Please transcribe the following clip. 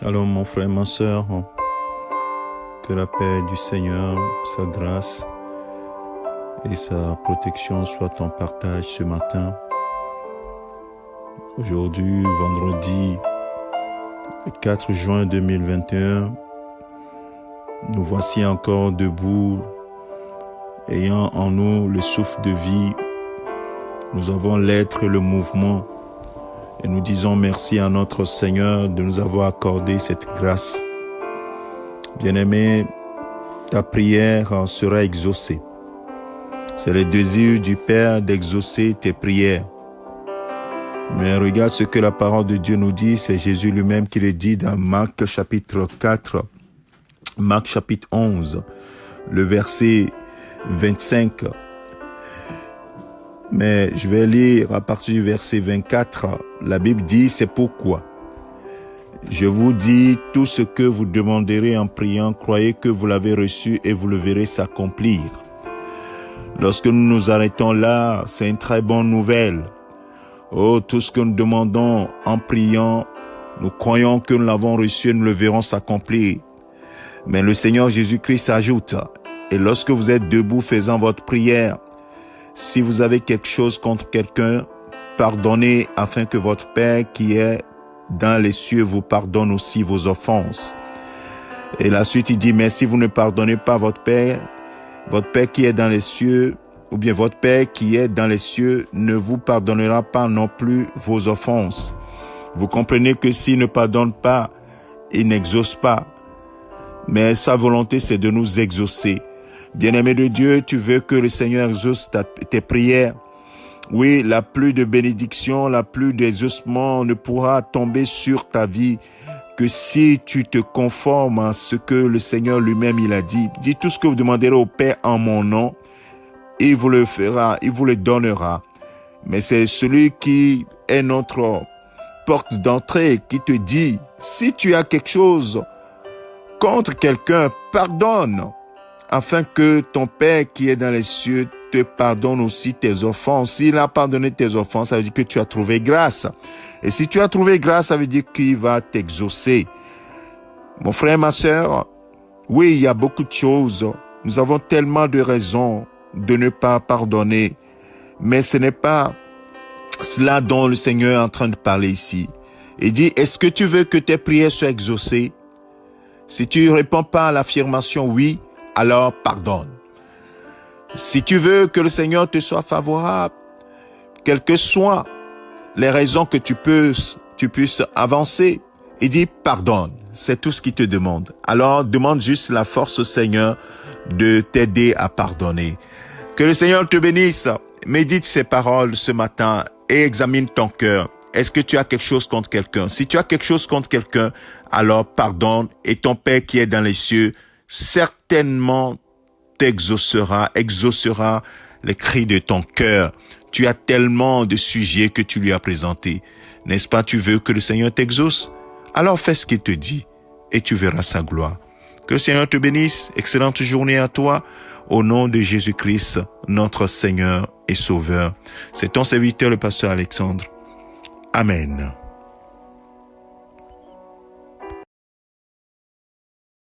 Shalom mon frère, ma sœur, que la paix du Seigneur, sa grâce et sa protection soient en partage ce matin. Aujourd'hui, vendredi 4 juin 2021, nous voici encore debout, ayant en nous le souffle de vie. Nous avons l'être et le mouvement. Et nous disons merci à notre Seigneur de nous avoir accordé cette grâce. Bien-aimé, ta prière sera exaucée. C'est le désir du Père d'exaucer tes prières. Mais regarde ce que la parole de Dieu nous dit, c'est Jésus lui-même qui le dit dans Marc chapitre 4, Marc chapitre 11, le verset 25. Mais je vais lire à partir du verset 24. La Bible dit, c'est pourquoi je vous dis tout ce que vous demanderez en priant, croyez que vous l'avez reçu et vous le verrez s'accomplir. Lorsque nous nous arrêtons là, c'est une très bonne nouvelle. Oh, tout ce que nous demandons en priant, nous croyons que nous l'avons reçu et nous le verrons s'accomplir. Mais le Seigneur Jésus-Christ ajoute, et lorsque vous êtes debout faisant votre prière, si vous avez quelque chose contre quelqu'un, pardonnez afin que votre Père qui est dans les cieux vous pardonne aussi vos offenses. Et la suite il dit, mais si vous ne pardonnez pas votre Père qui est dans les cieux, ou bien votre Père qui est dans les cieux ne vous pardonnera pas non plus vos offenses. Vous comprenez que s'il ne pardonne pas, il n'exauce pas. Mais sa volonté c'est de nous exaucer. Bien-aimé de Dieu, tu veux que le Seigneur exauce tes prières. Oui, la pluie de bénédiction, la pluie d'exaucement ne pourra tomber sur ta vie que si tu te conformes à ce que le Seigneur lui-même il a dit. Dis tout ce que vous demanderez au Père en mon nom, il vous le fera, il vous le donnera. Mais c'est celui qui est notre porte d'entrée qui te dit, si tu as quelque chose contre quelqu'un, pardonne. Afin que ton Père qui est dans les cieux te pardonne aussi tes offenses. S'il a pardonné tes offenses, ça veut dire que tu as trouvé grâce. Et si tu as trouvé grâce, ça veut dire qu'il va t'exaucer. Mon frère, ma sœur, oui, il y a beaucoup de choses. Nous avons tellement de raisons de ne pas pardonner. Mais ce n'est pas cela dont le Seigneur est en train de parler ici. Il dit, est-ce que tu veux que tes prières soient exaucées? Si tu ne réponds pas à l'affirmation oui, alors pardonne. Si tu veux que le Seigneur te soit favorable, quelles que soient les raisons que tu puisses avancer, il dit pardonne. C'est tout ce qu'il te demande. Alors demande juste la force au Seigneur de t'aider à pardonner. Que le Seigneur te bénisse. Médite ces paroles ce matin et examine ton cœur. Est-ce que tu as quelque chose contre quelqu'un? Si tu as quelque chose contre quelqu'un, alors pardonne et ton Père qui est dans les cieux certainement exaucera les cris de ton cœur. Tu as tellement de sujets que tu lui as présentés. N'est-ce pas, tu veux que le Seigneur t'exauce? Alors fais ce qu'il te dit et tu verras sa gloire. Que le Seigneur te bénisse. Excellente journée à toi. Au nom de Jésus-Christ, notre Seigneur et Sauveur. C'est ton serviteur, le pasteur Alexandre. Amen.